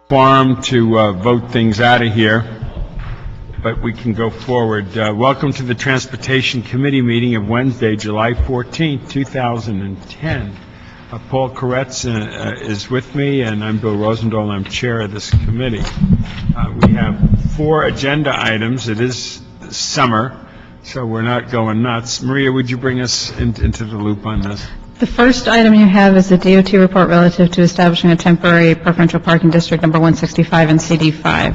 quorum to vote things out of here, but we can go forward. Welcome to the Transportation Committee meeting of Wednesday, July 14th, 2010. Paul Koretz is with me, and I'm Bill Rosendahl. I'm chair of this committee. We have 4 agenda items. It is summer, so we're not going nuts. Maria, would you bring us into the loop on this? The first item you have is the DOT report relative to establishing a temporary preferential parking district number 165 in CD5.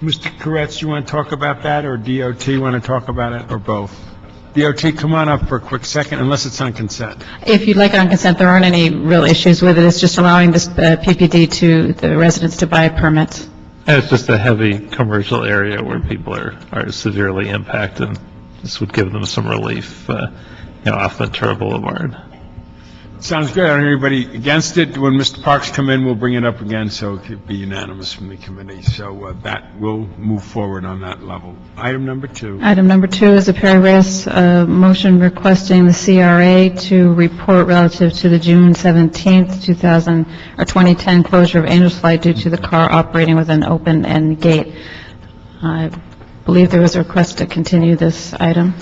Mr. Koretz, you want to talk about that, or DOT want to talk about it, or both? DOT, come on up for a quick second, unless it's on consent. If you'd like it on consent, there aren't any real issues with it. It's just allowing this PPD to the residents to buy permits. And it's just a heavy commercial area where people are severely impacted. This would give them some relief, off Ventura Boulevard. Sounds good. I don't hear anybody against it. When Mr. Parks come in, we'll bring it up again, so it could be unanimous from the committee. So that will move forward on that level. Item number 2. Item number 2 is a Perry Reyes motion requesting the CRA to report relative to the June 17th, 2010 closure of Angels Flight due to the car operating with an open-end gate. I believe there was a request to continue this item.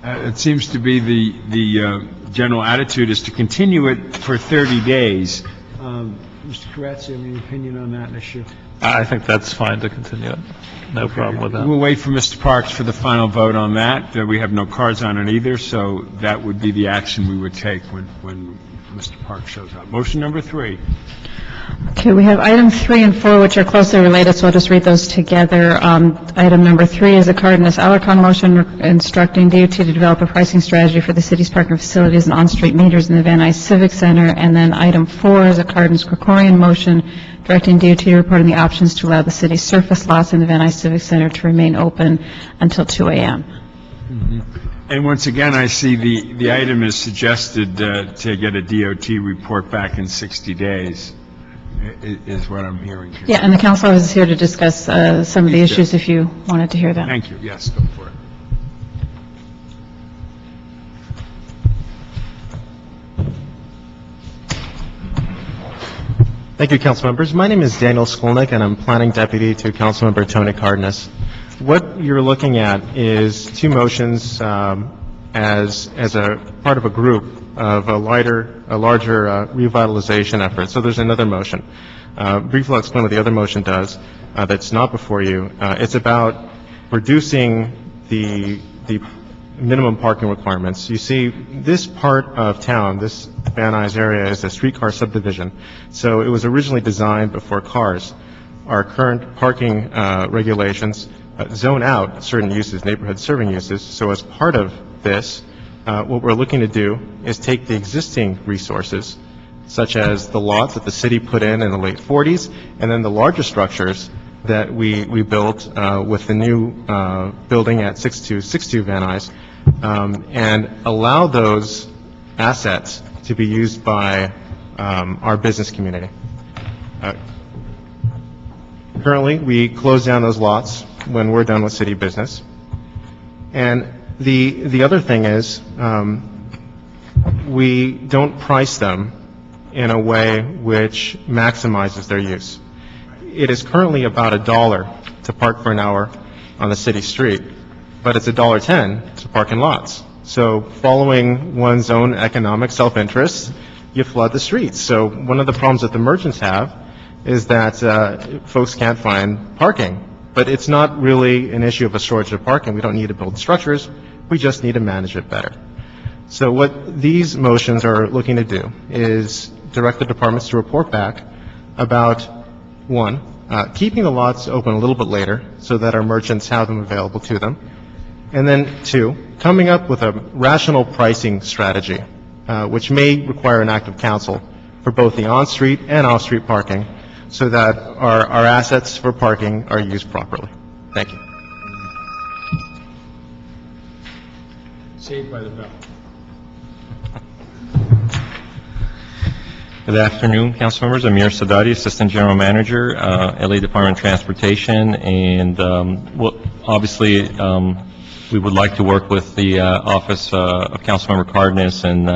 It seems to be the general attitude is to continue it for 30 days. Mr. Koretz, you have any opinion on that issue? I think that's fine to continue it. No problem with that. We'll wait for Mr. Parks for the final vote on that. We have no cards on it either, so that would be the action we would take when Mr. Parks shows up. Motion number 3. Okay, we have item 3 and 4, which are closely related, so I'll just read those together. Item number 3 is a Cardenas-Alarcon motion instructing DOT to develop a pricing strategy for the city's parking facilities and on-street meters in the Van Nuys Civic Center. And then item 4 is a Cardenas-Krikorian motion directing DOT to report on the options to allow the city's surface lots in the Van Nuys Civic Center to remain open until 2 a.m. Mm-hmm. And once again, I see the item is suggested to get a DOT report back in 60 days. Is what I'm hearing here. Yeah, and the council is here to discuss some of the issues if you wanted to hear that. Thank you. Yes, go for it. Thank you, council members. My name is Daniel Skolnick, and I'm planning deputy to Councilmember Tony Cardenas. What you're looking at is 2 motions as a part of a group of a larger revitalization effort. So there's another motion. Briefly, I'll explain what the other motion does that's not before you. It's about reducing the minimum parking requirements. You see, this part of town, this Van Nuys area, is a streetcar subdivision. So it was originally designed before cars. Our current parking regulations zone out certain uses, neighborhood serving uses. So as part of this, what we're looking to do is take the existing resources, such as the lots that the city put in the late 40s, and then the larger structures that we built with the new building at 6262 Van Nuys, and allow those assets to be used by our business community. Currently, we close down those lots when we're done with city business. And the other thing is, we don't price them in a way which maximizes their use. It is currently about $1 to park for an hour on the city street, but it's $1.10 to park in lots. So following one's own economic self-interest, you flood the streets. So one of the problems that the merchants have is that folks can't find parking. But it's not really an issue of a shortage of parking. We don't need to build structures. We just need to manage it better. So what these motions are looking to do is direct the departments to report back about, 1, keeping the lots open a little bit later so that our merchants have them available to them. And then 2, coming up with a rational pricing strategy, which may require an act of council for both the on-street and off-street parking, so that our assets for parking are used properly. Thank you. Saved by the bell. Good afternoon, council members. Amir Sadati, Assistant General Manager, LA Department of Transportation, and obviously we would like to work with the office of Councilmember Cardenas and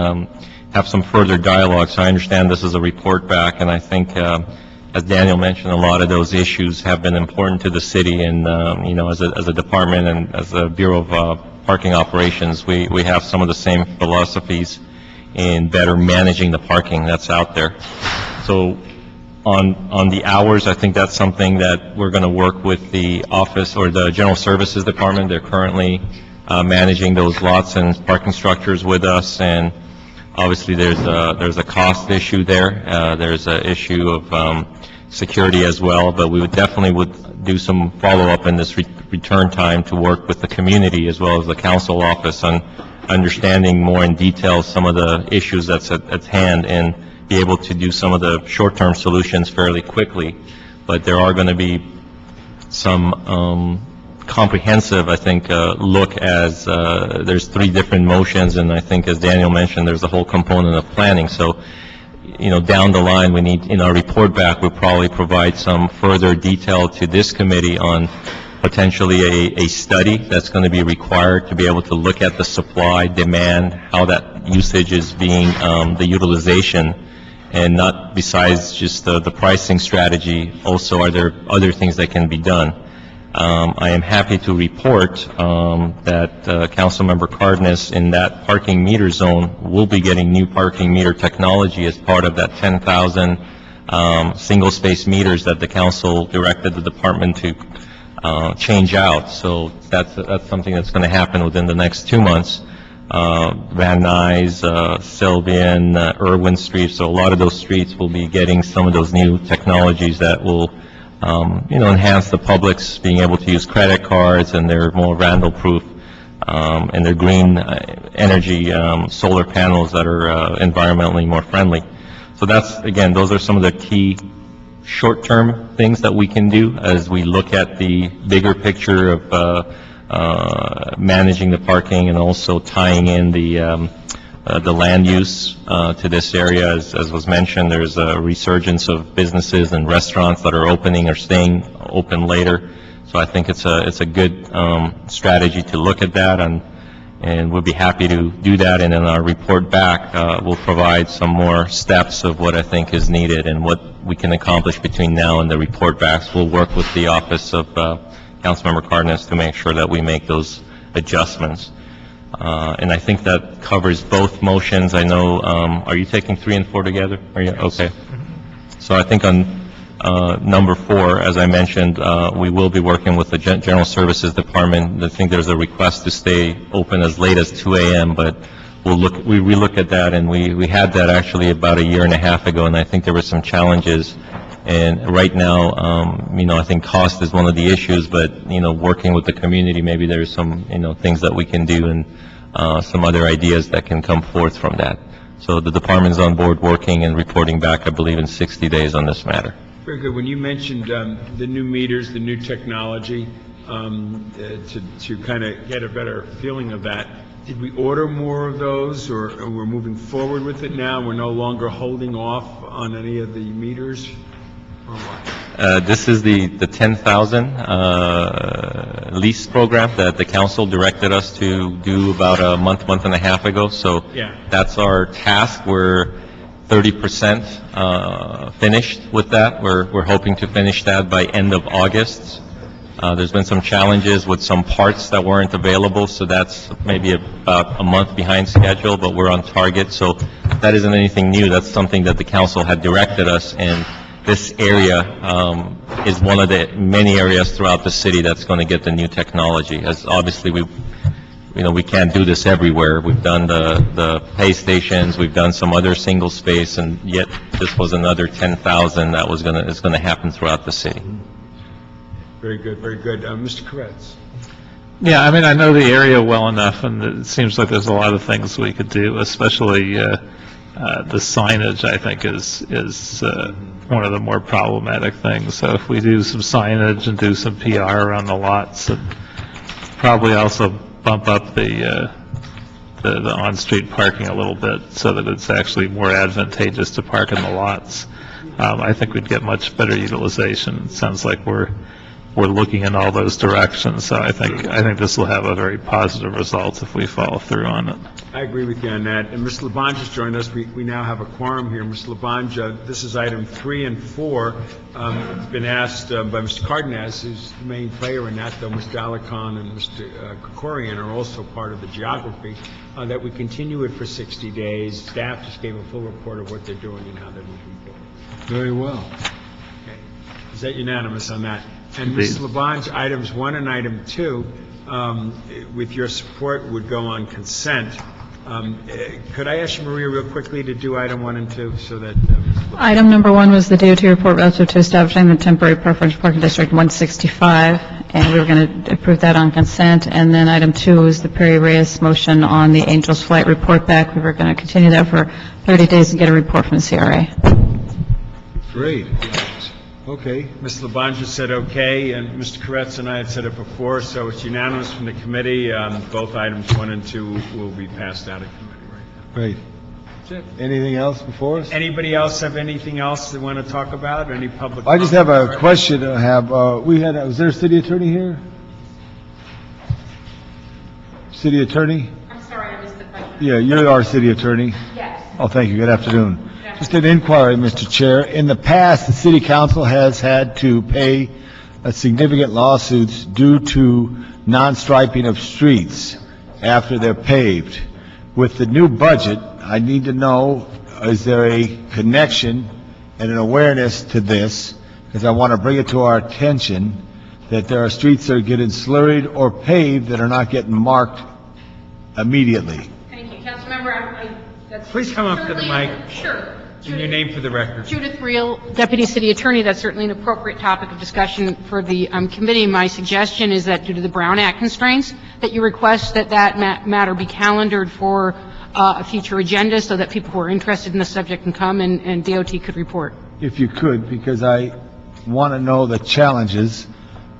have some further dialogue. So I understand this is a report back, and I think as Daniel mentioned, a lot of those issues have been important to the city, and, as a department and as a Bureau of Parking Operations, we have some of the same philosophies in better managing the parking that's out there. So on the hours, I think that's something that we're going to work with the office or the General Services Department. They're currently managing those lots and parking structures with us, and obviously there's a cost issue there. There's an issue of security as well, but we would definitely do some follow-up in this return time to work with the community as well as the council office on understanding more in detail some of the issues that's at hand, and be able to do some of the short-term solutions fairly quickly. But there are going to be some comprehensive, I think, look as there's 3 different motions, and I think, as Daniel mentioned, there's a whole component of planning. So, down the line, we need, in our report back, we'll probably provide some further detail to this committee on potentially a study that's going to be required to be able to look at the supply, demand, how that usage is being, the utilization, and not besides just the pricing strategy, also are there other things that can be done. I am happy to report that Councilmember Cardenas in that parking meter zone will be getting new parking meter technology as part of that 10,000 single-space meters that the council directed the department to change out. So that's something that's going to happen within the next 2 months. Van Nuys, Sylvian, Irwin Street, so a lot of those streets will be getting some of those new technologies that will enhance the public's being able to use credit cards, and they're more vandal-proof, and they're green energy solar panels that are environmentally more friendly. So those are some of the key short-term things that we can do as we look at the bigger picture of managing the parking and also tying in the land use to this area. As was mentioned, there's a resurgence of businesses and restaurants that are opening or staying open later. So I think it's a good strategy to look at that, and we'll be happy to do that. And in our report back, we'll provide some more steps of what I think is needed and what we can accomplish between now and the report backs. We'll work with the office of Councilmember Cardenas to make sure that we make those adjustments. And I think that covers both motions. I know, are you taking 3 and 4 together? Are you? Okay. So I think on number 4, as I mentioned, we will be working with the General Services Department. I think there's a request to stay open as late as 2 a.m., but we relook at that, and we had that actually about a year and a half ago, and I think there were some challenges. And right now, I think cost is one of the issues, but, working with the community, maybe there's some, things that we can do, and some other ideas that can come forth from that. So the department's on board working and reporting back, I believe, in 60 days on this matter. Very good. When you mentioned the new meters, the new technology, to kind of get a better feeling of that, did we order more of those, or we're moving forward with it now? We're no longer holding off on any of the meters? Or what? This is the 10,000 lease program that the council directed us to do about a month and a half ago. So Yeah. that's our task. We're 30% finished with that. We're hoping to finish that by end of August. There's been some challenges with some parts that weren't available, so that's maybe about a month behind schedule, but we're on target. So that isn't anything new. That's something that the council had directed us, and this area is one of the many areas throughout the city that's going to get the new technology. As obviously we can't do this everywhere. We've done the pay stations, we've done some other single space, and yet this was another 10,000 that is going to happen throughout the city. Very good, very good. Mr. Koretz? Yeah, I know the area well enough, and it seems like there's a lot of things we could do, especially the signage, I think, is one of the more problematic things. So if we do some signage and do some PR around the lots, and probably also bump up the on-street parking a little bit so that it's actually more advantageous to park in the lots, I think we'd get much better utilization. It sounds like we're we're looking in all those directions. So I think this will have a very positive result if we follow through on it. I agree with you on that. And Mr. Labange has joined us. We now have a quorum here. Mr. Labange, this is item 3 and 4. It's been asked by Mr. Cardenas, who's the main player in that, though Mr. Alarcon and Mr. Krikorian are also part of the geography, that we continue it for 60 days. Staff just gave a full report of what they're doing and how they're moving forward. Very well. Okay. Is that unanimous on that? And Mr. Labange, items 1 and item 2, with your support, would go on consent. Could I ask you, Maria, real quickly to do item 1 and 2 so that... Item number 1 was the DOT report relative to establishing the temporary preferential parking district 165, and we were going to approve that on consent. And then item 2 is the Perry Reyes motion on the Angels Flight report back. We were going to continue that for 30 days and get a report from the CRA. Great. Okay. Mr. Labange has said okay, and Mr. Koretz and I had said it before, so it's unanimous from the committee. Both items 1 and 2 will be passed out of committee right now. Great. That's it. Anything else before us? Anybody else have anything else they want to talk about? Any public? I just have comment? a question I have. Was there a city attorney here? City attorney? I'm sorry, I missed the question. Yeah, you're our city attorney. Yes. Oh, thank you. Good afternoon. Just an inquiry, Mr. Chair. In the past, the city council has had to pay significant lawsuits due to non-striping of streets after they're paved. With the new budget, I need to know, is there a connection and an awareness to this? Because I want to bring it to our attention that there are streets that are getting slurried or paved that are not getting marked immediately. Thank you. Councilmember, that's... Please come up to the mic. Sure. And your name for the record. Judith Reel, Deputy City Attorney. That's certainly an appropriate topic of discussion for the committee. My suggestion is that due to the Brown Act constraints, that you request that matter be calendared for a future agenda so that people who are interested in the subject can come and DOT could report. If you could, because I want to know the challenges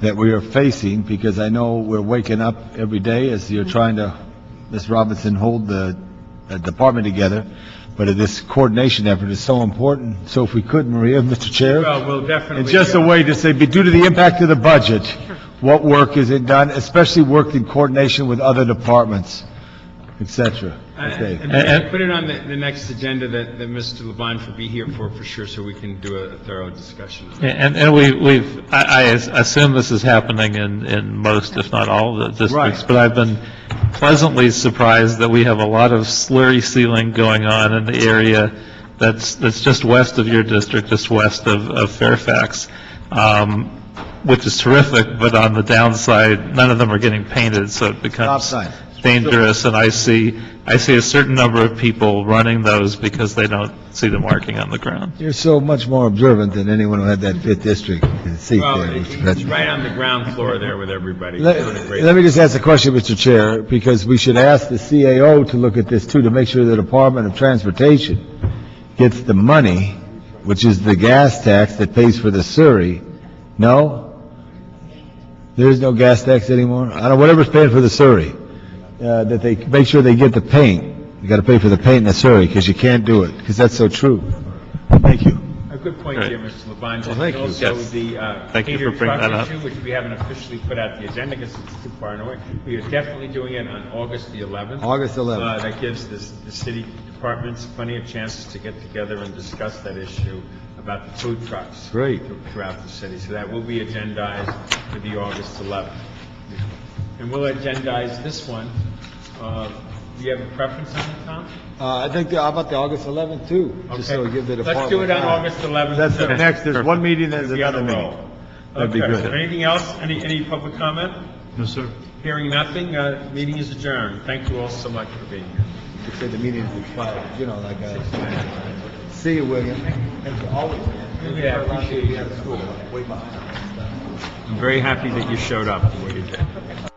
that we are facing, because I know we're waking up every day as you're trying to, Ms. Robinson, hold the department together. But this coordination effort is so important. So if we could, Maria, Mr. Chair. Well, we'll definitely... And just a way to say, due to the impact of the budget, what work is it done, especially work in coordination with other departments, et cetera? Okay. And put it on the next agenda that Mr. Labange will be here for sure, so we can do a thorough discussion. And I assume this is happening in most, if not all, the districts, Right. but I've been pleasantly surprised that we have a lot of slurry sealing going on in the area that's just west of your district, just west of Fairfax, which is terrific, but on the downside, none of them are getting painted, so it becomes Stop sign. dangerous, and I see a certain number of people running those because they don't see the marking on the ground. You're so much more observant than anyone who had that 5th district seat Well, there. he's right on the ground floor there with everybody. Let me just ask a question, Mr. Chair, because we should ask the CAO to look at this too, to make sure the Department of Transportation gets the money, which is the gas tax that pays for the Surrey. No? There is no gas tax anymore? I don't know, whatever's paying for the Surrey, that they make sure they get the paint. You got to pay for the paint in the Surrey, because you can't do it, because that's so true. Thank you. A good point Great. here, Mr. Labange. Well, thank you. Also, Yes. the Thank you catered for bringing truck that up. issue, which we haven't officially put out the agenda because it's too far away. We are definitely doing it on August the 11th. August 11th. That gives the city departments plenty of chances to get together and discuss that issue about the food trucks. Great. Throughout the city. So that will be agendized for the August 11th. And we'll agendize this one. Do you have a preference on it, Tom? I think, how about the August 11th too? Just so we give the department. Let's do it on time. August 11th. That's the too. next, there's one meeting, there's We'll be on another a meeting. roll. That'd be Okay. good. Anything else? Any public comment? No, sir. Hearing nothing, meeting is adjourned. Thank you all so much for being here. You said the meeting is expired, you know, like, see you, William. Thank you, always, man. Yeah, I appreciate you. Way behind. I'm very happy that you showed up the way you did.